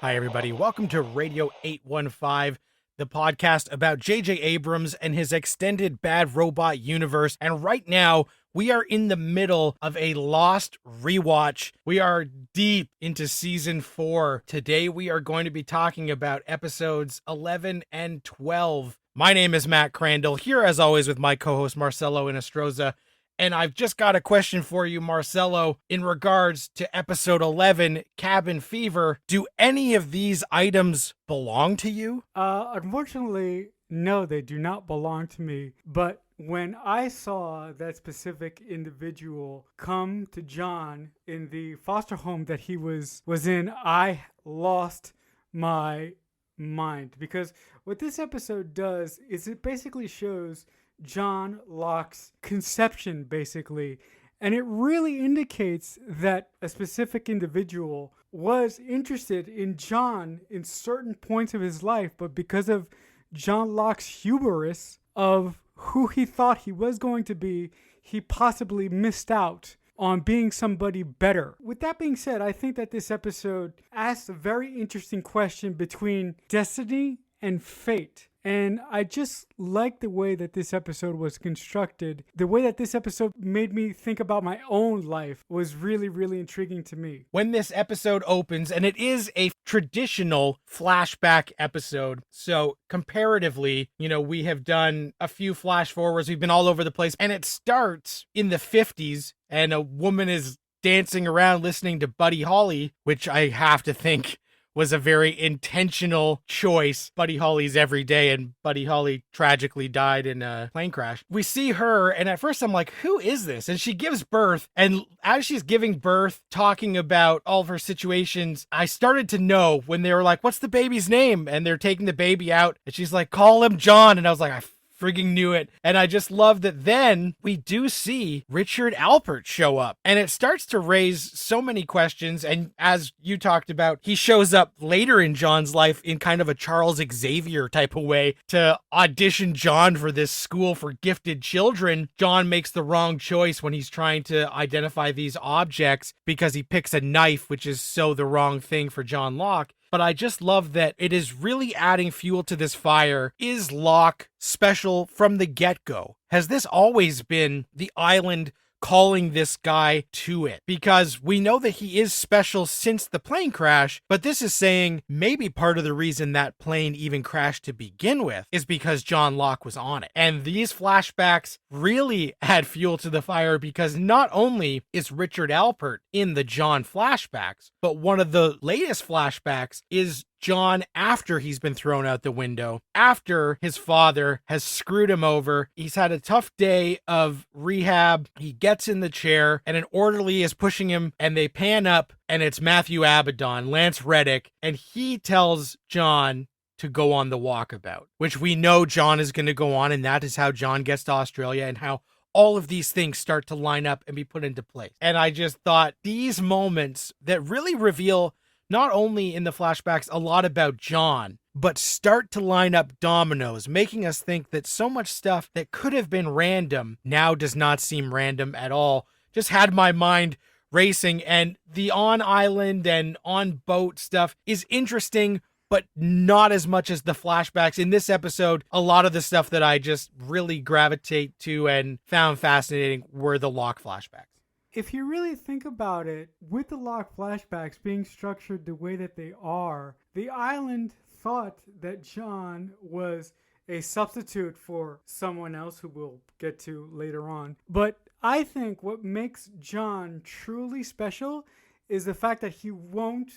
Hi, everybody. Welcome to Radio 815, the podcast about J.J. Abrams and his extended Bad Robot universe. And right now, we are in the middle of a Lost rewatch. We are deep into season 4. Today, we are going to be talking about episodes 11 and 12. My name is Matt Crandall, here as always with my co-host Marcelo Inostroza. And I've just got a question for you, Marcelo, in regards to episode 11, Cabin Fever. Do any of these items belong to you? Unfortunately, no, they do not belong to me. But when I saw that specific individual come to John in the foster home that he was in, I lost my mind. Because what this episode does is it basically shows John Locke's conception, basically. And it really indicates that a specific individual was interested in John in certain points of his life, but because of John Locke's hubris of who he thought he was going to be, he possibly missed out on being somebody better. With that being said, I think that this episode asks a very interesting question between destiny and fate. And I just like the way that this episode was constructed. The way that this episode made me think about my own life was really, really intriguing to me. When this episode opens, and it is a traditional flashback episode, so comparatively, we have done a few flash forwards, we've been all over the place, and it starts in the 50s, and a woman is dancing around listening to Buddy Holly, which I have to think was a very intentional choice. Buddy Holly's every day, and Buddy Holly tragically died in a plane crash. We see her, and at first I'm like, who is this? And she gives birth, and as she's giving birth, talking about all of her situations, I started to know when they were like, what's the baby's name? And they're taking the baby out, and she's like, call him John. And I was like, I frigging knew it. And I just love that then we do see Richard Alpert show up, and it starts to raise so many questions. And as you talked about, he shows up later in John's life in kind of a Charles Xavier type of way to audition John for this school for gifted children. John makes the wrong choice when he's trying to identify these objects because he picks a knife, which is so the wrong thing for John Locke. But I just love that it is really adding fuel to this fire. Is Locke special from the get-go? Has this always been the island calling this guy to it? Because we know that he is special since the plane crash, but this is saying maybe part of the reason that plane even crashed to begin with is because John Locke was on it. And these flashbacks really add fuel to the fire, because not only is Richard Alpert in the John flashbacks, but one of the latest flashbacks is John after he's been thrown out the window, after his father has screwed him over. He's had a tough day of rehab. He gets in the chair, and an orderly is pushing him, and they pan up, and it's Matthew Abaddon, Lance Reddick, and he tells John to go on the walkabout, which we know John is going to go on, and that is how John gets to Australia, and how all of these things start to line up and be put into place. And I just thought these moments that really reveal not only in the flashbacks a lot about John, but start to line up dominoes, making us think that so much stuff that could have been random now does not seem random at all. Just had my mind racing, and the on island and on boat stuff is interesting, but not as much as the flashbacks. In this episode, a lot of the stuff that I just really gravitate to and found fascinating were the Locke flashbacks. If you really think about it, with the Locke flashbacks being structured the way that they are, the island thought that John was a substitute for someone else who we'll get to later on. But I think what makes John truly special is the fact that he won't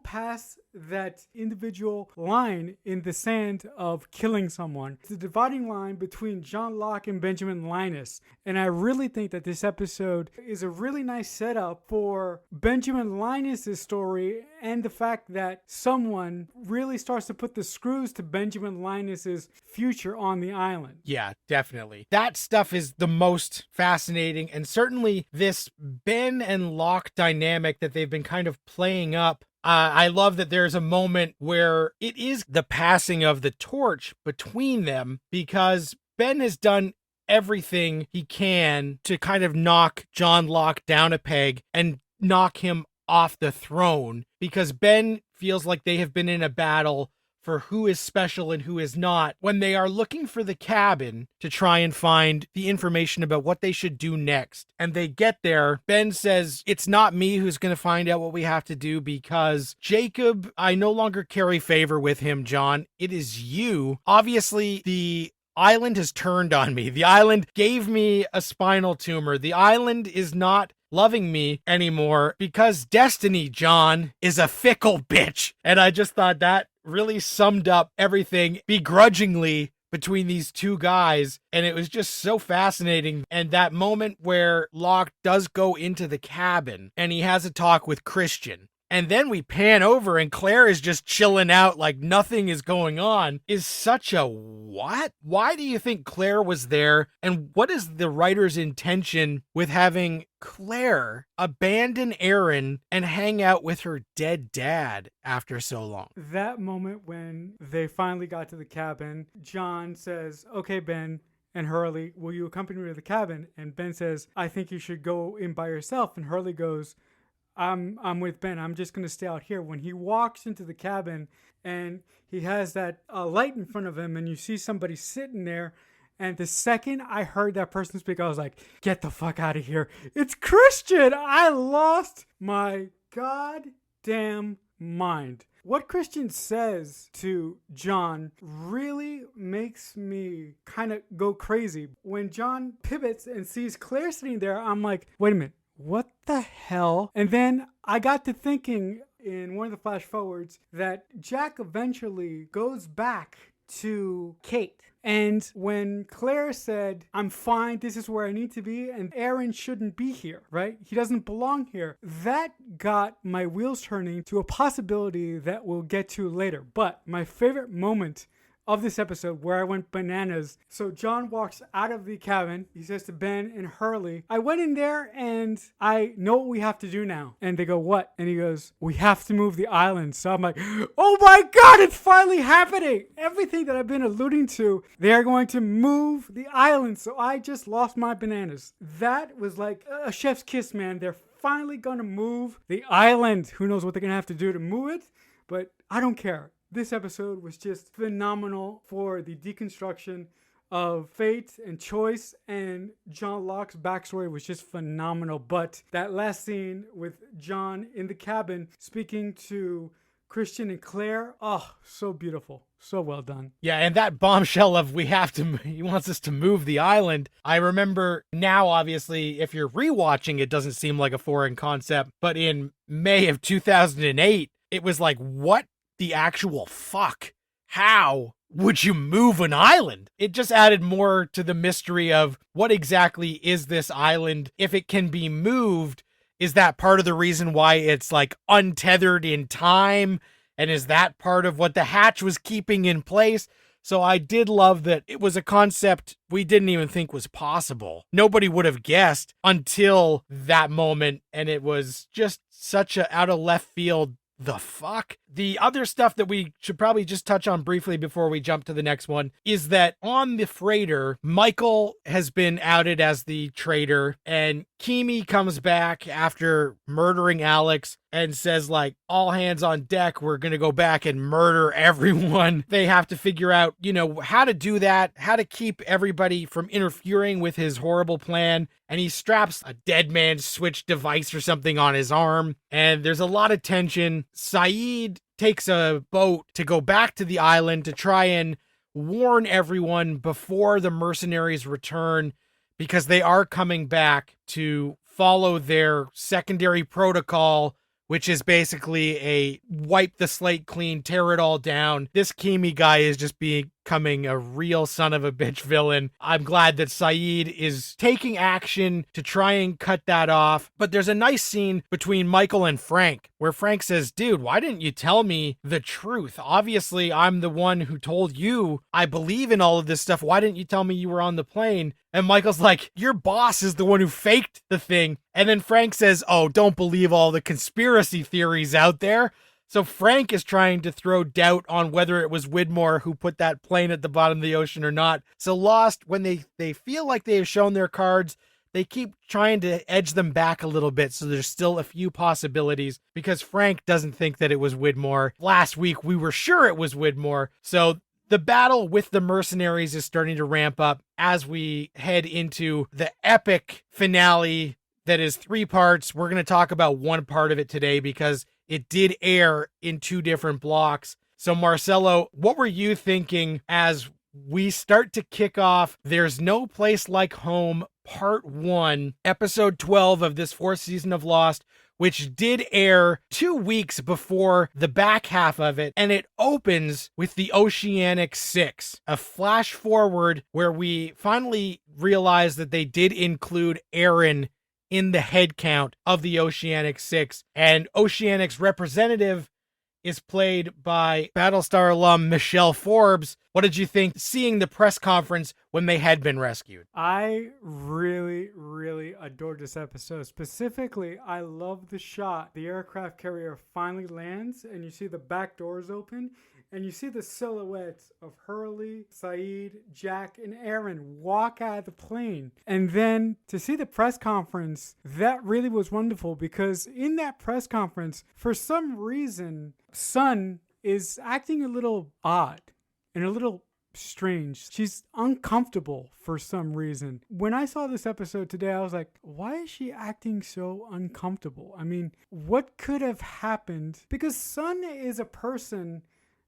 pass that individual line in the sand of killing someone. It's the dividing line between John Locke and Benjamin Linus. And I really think that this episode is a really nice setup for Benjamin Linus's story, and the fact that someone really starts to put the screws to Benjamin Linus's future on the island. Yeah, definitely. That stuff is the most fascinating, and certainly this Ben and Locke dynamic that they've been kind of playing up. I love that there's a moment where it is the passing of the torch between them, because Ben has done everything he can to kind of knock John Locke down a peg and knock him off the throne because Ben feels like they have been in a battle for who is special and who is not. When they are looking for the cabin to try and find the information about what they should do next, and they get there, Ben says, it's not me who's going to find out what we have to do because Jacob, I no longer carry favor with him, John. It is you. Obviously, the island has turned on me. The island gave me a spinal tumor. The island is not loving me anymore because Destiny, John, is a fickle bitch. And I just thought that really summed up everything begrudgingly between these two guys, and it was just so fascinating. And that moment where Locke does go into the cabin and he has a talk with Christian, and then we pan over and Claire is just chilling out like nothing is going on, is such a what? Why do you think Claire was there? And what is the writer's intention with having Claire abandon Aaron and hang out with her dead dad after so long? That moment when they finally got to the cabin, John says, okay, Ben and Hurley, will you accompany me to the cabin? And Ben says, I think you should go in by yourself. And Hurley goes, I'm with Ben. I'm just going to stay out here. When he walks into the cabin and he has that light in front of him and you see somebody sitting there, and the second I heard that person speak, I was like, get the fuck out of here. It's Christian. I lost my goddamn mind. What Christian says to John really makes me kind of go crazy. When John pivots and sees Claire sitting there, I'm like, wait a minute. What the hell? And then I got to thinking in one of the flash forwards that Jack eventually goes back to Kate. And when Claire said, I'm fine, this is where I need to be, and Aaron shouldn't be here, right? He doesn't belong here. That got my wheels turning to a possibility that we'll get to later. But my favorite moment of this episode where I went bananas. So John walks out of the cabin. He says to Ben and Hurley, I went in there and I know what we have to do now. And they go, what? And he goes, we have to move the island. So I'm like, oh my God, it's finally happening. Everything that I've been alluding to, they're going to move the island. So I just lost my bananas. That was like a chef's kiss, man. They're finally going to move the island. Who knows what they're going to have to do to move it? But I don't care. This episode was just phenomenal for the deconstruction of fate and choice, and John Locke's backstory was just phenomenal. But that last scene with John in the cabin speaking to Christian and Claire, oh, so beautiful. So well done. Yeah, and that bombshell of he wants us to move the island. I remember now, obviously, if you're rewatching, it doesn't seem like a foreign concept, but in May of 2008, it was like, what the actual fuck? How would you move an island? It just added more to the mystery of what exactly is this island? If it can be moved, is that part of the reason why it's like untethered in time? And is that part of what the hatch was keeping in place? So I did love that it was a concept we didn't even think was possible. Nobody would have guessed until that moment. And it was just such a out of left field the fuck. The other stuff that we should probably just touch on briefly before we jump to the next one is that on the freighter, Michael has been outed as the traitor, and Kimi comes back after murdering Alex and says, like, all hands on deck, we're gonna go back and murder everyone. They have to figure out, how to do that, how to keep everybody from interfering with his horrible plan. And he straps a dead man's switch device or something on his arm, and there's a lot of tension. Saeed takes a boat to go back to the island to try and warn everyone before the mercenaries return, because they are coming back to follow their secondary protocol, which is basically a wipe the slate clean, tear it all down. This Kimi guy is just becoming a real son of a bitch villain. I'm glad that Saeed is taking action to try and cut that off. But there's a nice scene between Michael and Frank where Frank says, dude, why didn't you tell me the truth? Obviously, I'm the one who told you I believe in all of this stuff. Why didn't you tell me you were on the plane? And Michael's like, your boss is the one who faked the thing. And then Frank says, oh, don't believe all the conspiracy theories out there. So Frank is trying to throw doubt on whether it was Widmore who put that plane at the bottom of the ocean or not. So Lost, when they feel like they have shown their cards, they keep trying to edge them back a little bit. So there's still a few possibilities because Frank doesn't think that it was Widmore. Last week, we were sure it was Widmore. So the battle with the mercenaries is starting to ramp up as we head into the epic finale that is 3 parts. We're going to talk about one part of it today because it did air in 2 different blocks. So Marcelo, what were you thinking as we start to kick off There's No Place Like Home Part 1, Episode 12 of this 4th season of Lost, which did air 2 weeks before the back half of it, and it opens with the Oceanic 6, a flash forward where we finally realize that they did include Aaron in the head count of the Oceanic 6, and Oceanic's representative is played by Battlestar alum Michelle Forbes. What did you think seeing the press conference when they had been rescued? I really, really adored this episode. Specifically, I love the shot. The aircraft carrier finally lands and you see the back doors open and you see the silhouettes of Hurley, Saeed, Jack, and Aaron walk out of the plane. And then to see the press conference, that really was wonderful because in that press conference, for some reason, Sun is acting a little odd and a little strange. She's uncomfortable for some reason. When I saw this episode today, I was like, why is she acting so uncomfortable? I mean, what could have happened? Because Sun is a person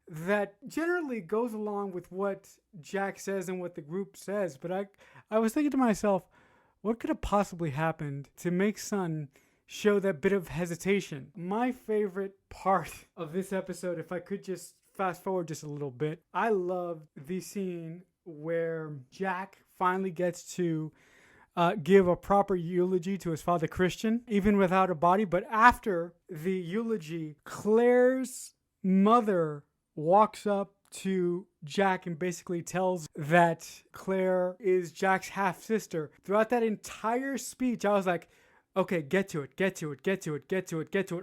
that generally goes along with what Jack says and what the group says. But I was thinking to myself, what could have possibly happened to make Sun show that bit of hesitation? My favorite part of this episode, if I could just fast forward just a little bit, I love the scene where Jack finally gets to give a proper eulogy to his father Christian, even without a body. But after the eulogy, Claire's mother walks up to Jack and basically tells that Claire is Jack's half sister. Throughout that entire speech, I was like, okay, get to it. Are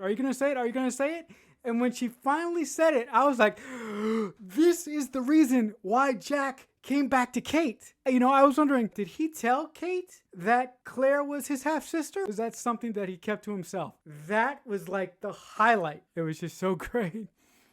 you going to say it? And when she finally said it, I was like, this is the reason why Jack came back to Kate. You know, I was wondering, did he tell Kate that Claire was his half-sister? Was that something that he kept to himself? That was like the highlight. It was just so great.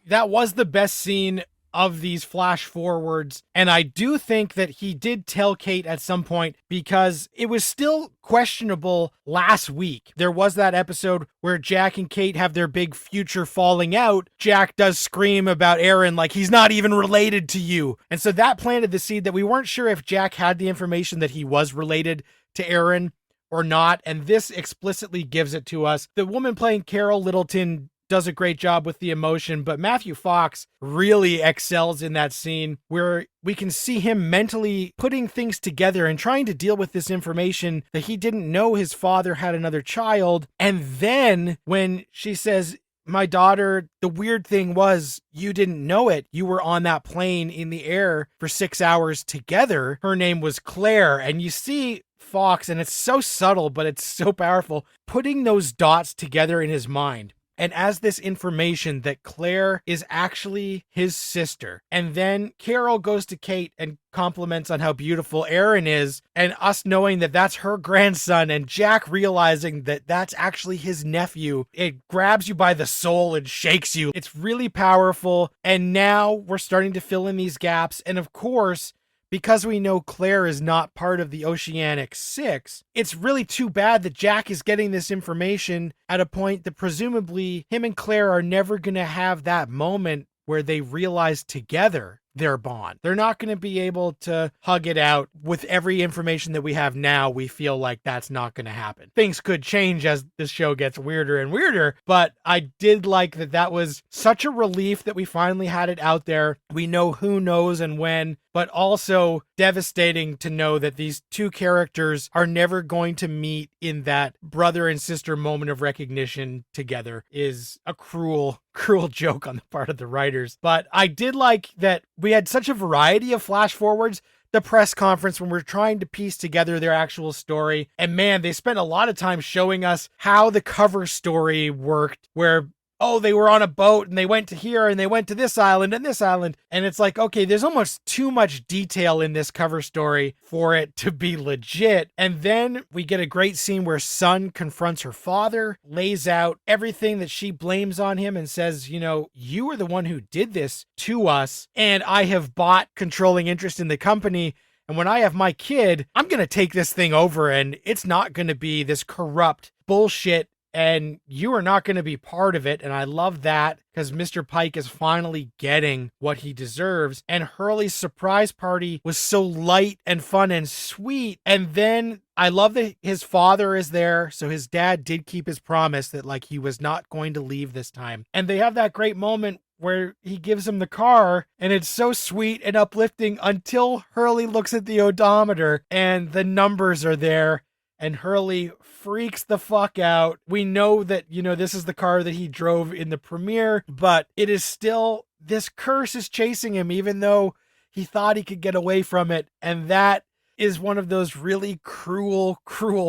That was the best scene of these flash forwards. And I do think that he did tell Kate at some point because it was still questionable last week. There was that episode where Jack and Kate have their big future falling out. Jack does scream about Aaron like he's not even related to you. And so that planted the seed that we weren't sure if Jack had the information that he was related to Aaron or not. And this explicitly gives it to us. The woman playing Carol Littleton does a great job with the emotion, but Matthew Fox really excels in that scene where we can see him mentally putting things together and trying to deal with this information that he didn't know his father had another child. And then when she says, my daughter, the weird thing was you didn't know it. You were on that plane in the air for 6 hours together. Her name was Claire. And you see Fox, and it's so subtle, but it's so powerful, putting those dots together in his mind. And as this information that Claire is actually his sister. And then Carol goes to Kate and compliments on how beautiful Aaron is, and us knowing that that's her grandson, and Jack realizing that that's actually his nephew. It grabs you by the soul and shakes you. It's really powerful. And now we're starting to fill in these gaps. And of course, because we know Claire is not part of the Oceanic 6, it's really too bad that Jack is getting this information at a point that presumably him and Claire are never going to have that moment where they realize together their bond. They're not going to be able to hug it out. With every information that we have now, we feel like that's not going to happen. Things could change as the show gets weirder and weirder, but I did like that that was such a relief that we finally had it out there. We know who knows and when, but also devastating to know that these two characters are never going to meet in that brother and sister moment of recognition together is a cruel joke on the part of the writers. But I did like that we had such a variety of flash forwards. The press conference when we're trying to piece together their actual story. And man, they spent a lot of time showing us how the cover story worked, where oh, they were on a boat and they went to here and they went to this island and this island. And it's like, okay, there's almost too much detail in this cover story for it to be legit. And then we get a great scene where Sun confronts her father, lays out everything that she blames on him and says, you know, you were the one who did this to us, and I have bought controlling interest in the company. And when I have my kid, I'm going to take this thing over, and it's not going to be this corrupt bullshit, and you are not going to be part of it. And I love that because Mr. Pike is finally getting what he deserves. And Hurley's surprise party was so light and fun and sweet. And then I love that his father is there. So his dad did keep his promise that like he was not going to leave this time. And they have that great moment where he gives him the car, and it's so sweet and uplifting until Hurley looks at the odometer and the numbers are there, and Hurley freaks the fuck out. We know that, you know, this is the car that he drove in the premiere, but it is still, this curse is chasing him even though he thought he could get away from it. And that is one of those really cruel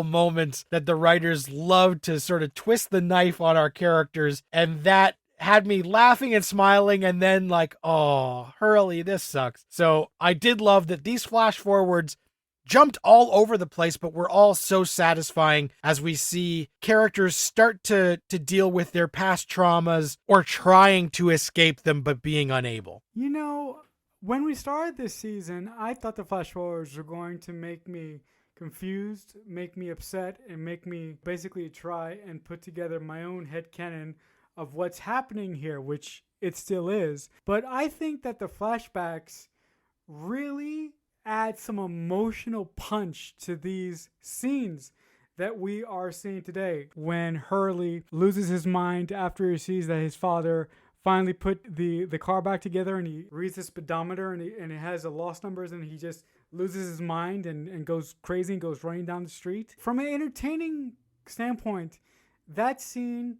moments that the writers love to sort of twist the knife on our characters. And that had me laughing and smiling and then like, oh, Hurley, this sucks. So I did love that these flash forwards jumped all over the place, but were all so satisfying as we see characters start to deal with their past traumas or trying to escape them, but being unable. You know, when we started this season, I thought the flash forwards were going to make me confused, make me upset, and make me basically try and put together my own headcanon of what's happening here, which it still is. But I think that the flashbacks really add some emotional punch to these scenes that we are seeing today. When Hurley loses his mind after he sees that his father finally put the car back together, and he reads the speedometer and it has the lost numbers, and he just loses his mind and goes crazy and goes running down the street. From an entertaining standpoint, that scene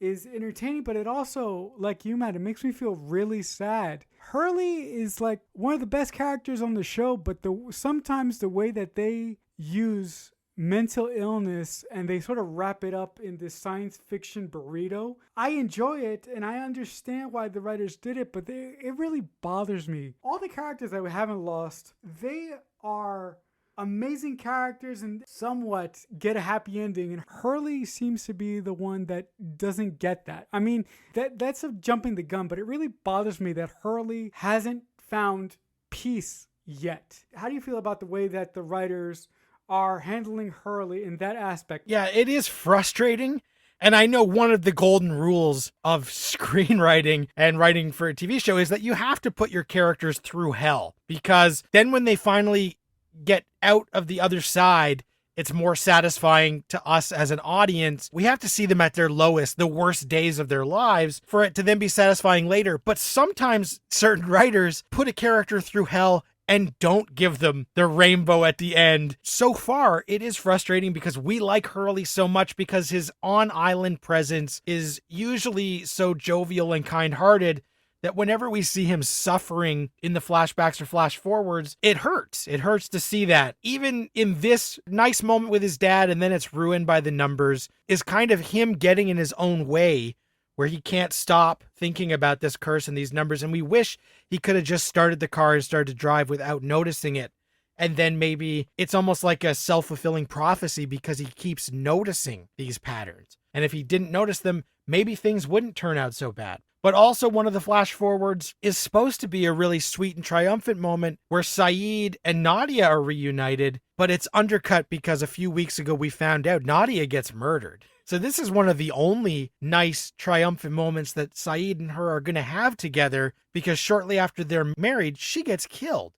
is entertaining, but it also, like you, Matt, it makes me feel really sad. Hurley is like one of the best characters on the show, but sometimes the way that they use mental illness and they sort of wrap it up in this science fiction burrito, I enjoy it and I understand why the writers did it, but it really bothers me. All the characters that we haven't lost, they are amazing characters and somewhat get a happy ending, and Hurley seems to be the one that doesn't get that. I mean, that's a jumping the gun, but it really bothers me that Hurley hasn't found peace yet. How do you feel about the way that the writers are handling Hurley in that aspect? Yeah, it is frustrating. And I know one of the golden rules of screenwriting and writing for a TV show is that you have to put your characters through hell, because then when they finally get out of the other side, it's more satisfying to us as an audience. We have to see them at their lowest, the worst days of their lives, for it to then be satisfying later. But sometimes certain writers put a character through hell and don't give them the rainbow at the end. So far, it is frustrating because we like Hurley so much because his on-island presence is usually so jovial and kind-hearted that whenever we see him suffering in the flashbacks or flash forwards, it hurts. It hurts to see that. Even in this nice moment with his dad, and then it's ruined by the numbers, is kind of him getting in his own way, where he can't stop thinking about this curse and these numbers. And we wish he could have just started the car and started to drive without noticing it. And then maybe it's almost like a self-fulfilling prophecy because he keeps noticing these patterns. And if he didn't notice them, maybe things wouldn't turn out so bad. But also one of the flash forwards is supposed to be a really sweet and triumphant moment where Sayid and Nadia are reunited, but it's undercut because a few weeks ago we found out Nadia gets murdered. So this is one of the only nice triumphant moments that Sayid and her are going to have together, because shortly after they're married, she gets killed.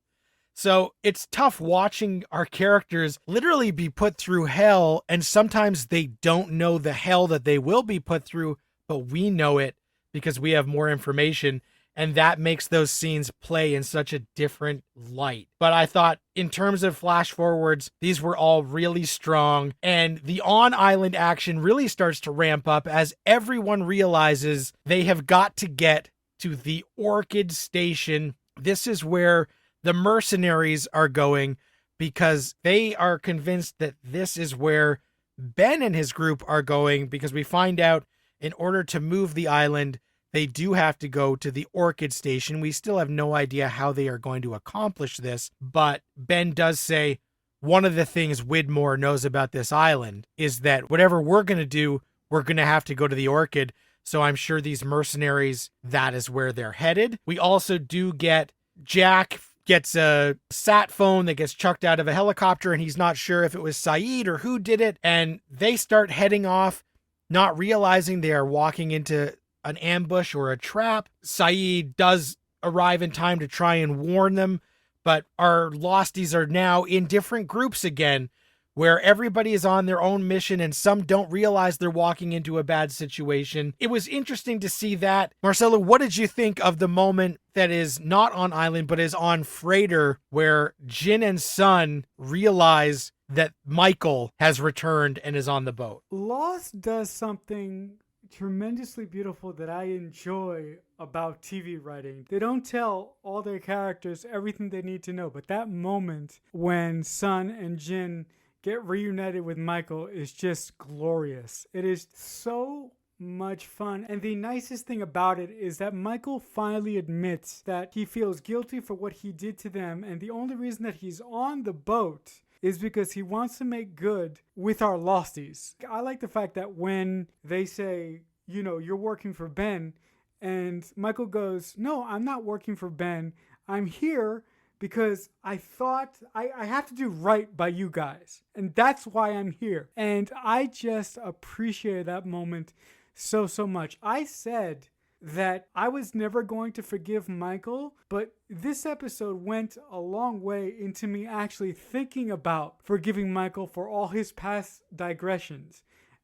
So it's tough watching our characters literally be put through hell, and sometimes they don't know the hell that they will be put through, but we know it because we have more information, and that makes those scenes play in such a different light. But I thought in terms of flash forwards, these were all really strong, and the on-island action really starts to ramp up as everyone realizes they have got to get to the Orchid Station. This is where the mercenaries are going because they are convinced that this is where Ben and his group are going, because we find out in order to move the island, they do have to go to the Orchid Station. We still have no idea how they are going to accomplish this, but Ben does say one of the things Widmore knows about this island is that whatever we're going to do, we're going to have to go to the Orchid. So I'm sure these mercenaries, that is where they're headed. We also do get Jack gets a sat phone that gets chucked out of a helicopter, and he's not sure if it was Sayid or who did it. And they start heading off, not realizing they are walking into an ambush or a trap. Sayid does arrive in time to try and warn them, but our Losties are now in different groups again, where everybody is on their own mission and some don't realize they're walking into a bad situation. It was interesting to see that. Marcelo, what did you think of the moment that is not on island but is on freighter, where Jin and Sun realize that Michael has returned and is on the boat? Lost does something tremendously beautiful that I enjoy about TV writing. They don't tell all their characters everything they need to know, but that moment when Sun and Jin get reunited with Michael is just glorious. It is so much fun. And the nicest thing about it is that Michael finally admits that he feels guilty for what he did to them. And the only reason that he's on the boat is because he wants to make good with our Losties. I like the fact that when they say, you know, you're working for Ben, and Michael goes, no, I'm not working for Ben. I'm here because I thought I have to do right by you guys. And that's why I'm here. And I just appreciate that moment so much. I said that I was never going to forgive Michael, but this episode went a long way into me actually thinking about forgiving Michael for all his past digressions.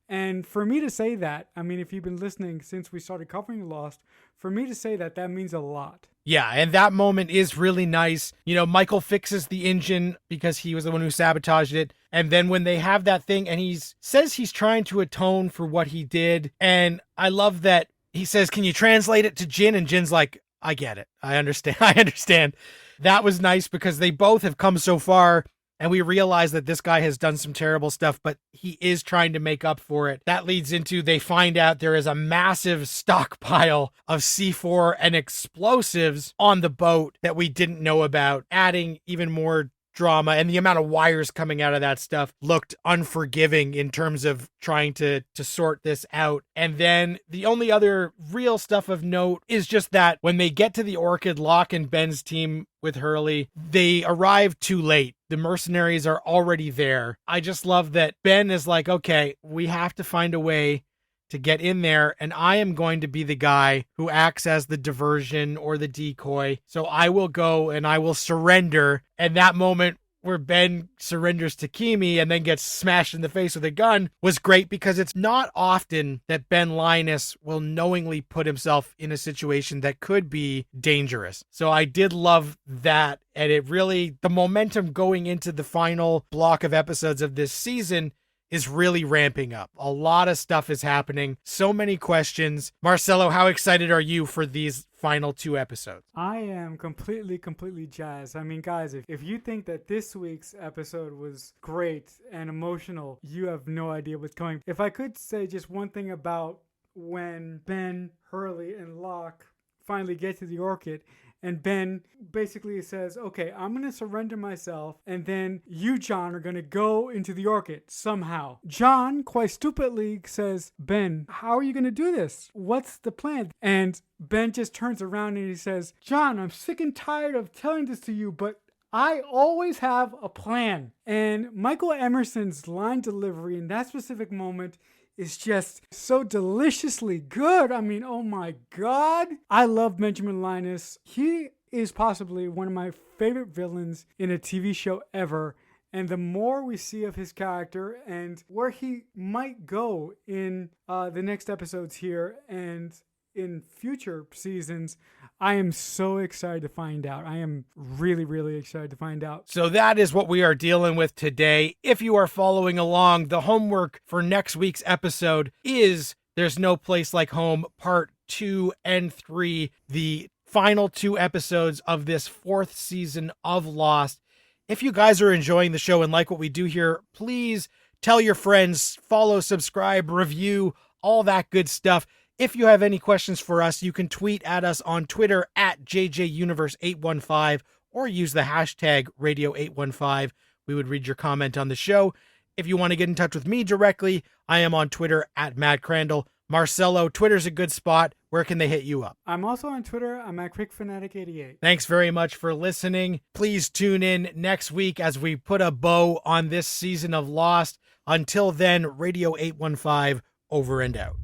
And for me to say that, I mean, if you've been listening since we started covering Lost, for me to say that, that means a lot. Yeah, and that moment is really nice. You know, Michael fixes the engine because he was the one who sabotaged it. And then when they have that thing, and he says he's trying to atone for what he did. And I love that he says, can you translate it to Jin? And Jin's like, I get it. I understand. I understand. That was nice because they both have come so far. And we realize that this guy has done some terrible stuff, but he is trying to make up for it. That leads into, they find out there is a massive stockpile of C4 and explosives on the boat that we didn't know about, adding even more drama. And the amount of wires coming out of that stuff looked unforgiving in terms of trying to sort this out. And then the only other real stuff of note is just that when they get to the Orchid, Locke and Ben's team with Hurley, they arrive too late. The mercenaries are already there. I just love that Ben is like, okay, we have to find a way to get in there, and I am going to be the guy who acts as the diversion or the decoy. So I will go and I will surrender. And that moment where Ben surrenders to Kimi and then gets smashed in the face with a gun was great, because it's not often that Ben Linus will knowingly put himself in a situation that could be dangerous. So I did love that. And it really, the momentum going into the final block of episodes of this season is really ramping up. A lot of stuff is happening. So many questions. Marcelo, how excited are you for these final 2 episodes? I am completely jazzed. I mean, guys, if you think that this week's episode was great and emotional, you have no idea what's coming. If I could say just one thing about when Ben, Hurley, and Locke finally get to the Orchid, and Ben basically says, okay, I'm going to surrender myself, and then you, John, are going to go into the Orchid somehow. John, quite stupidly, says, Ben, how are you going to do this? What's the plan? And Ben just turns around and he says, John, I'm sick and tired of telling this to you, but I always have a plan. And Michael Emerson's line delivery in that specific moment is just so deliciously good. I mean, oh my God. I love Benjamin Linus. He is possibly one of my favorite villains in a TV show ever. And the more we see of his character and where he might go in the next episodes here and in future seasons, I am so excited to find out. I am really excited to find out. So that is what we are dealing with today. If you are following along, the homework for next week's episode is There's No Place Like Home, part 2 and 3, the final 2 episodes of this 4th season of Lost. If you guys are enjoying the show and like what we do here, please tell your friends, follow, subscribe, review, all that good stuff. If you have any questions for us, you can tweet at us on Twitter at JJUniverse815 or use the hashtag Radio815. We would read your comment on the show. If you want to get in touch with me directly, I am on Twitter at Matt Crandall. Marcelo, Twitter's a good spot. Where can they hit you up? I'm also on Twitter. I'm at CrickFanatic88. Thanks very much for listening. Please tune in next week as we put a bow on this season of Lost. Until then, Radio 815 over and out.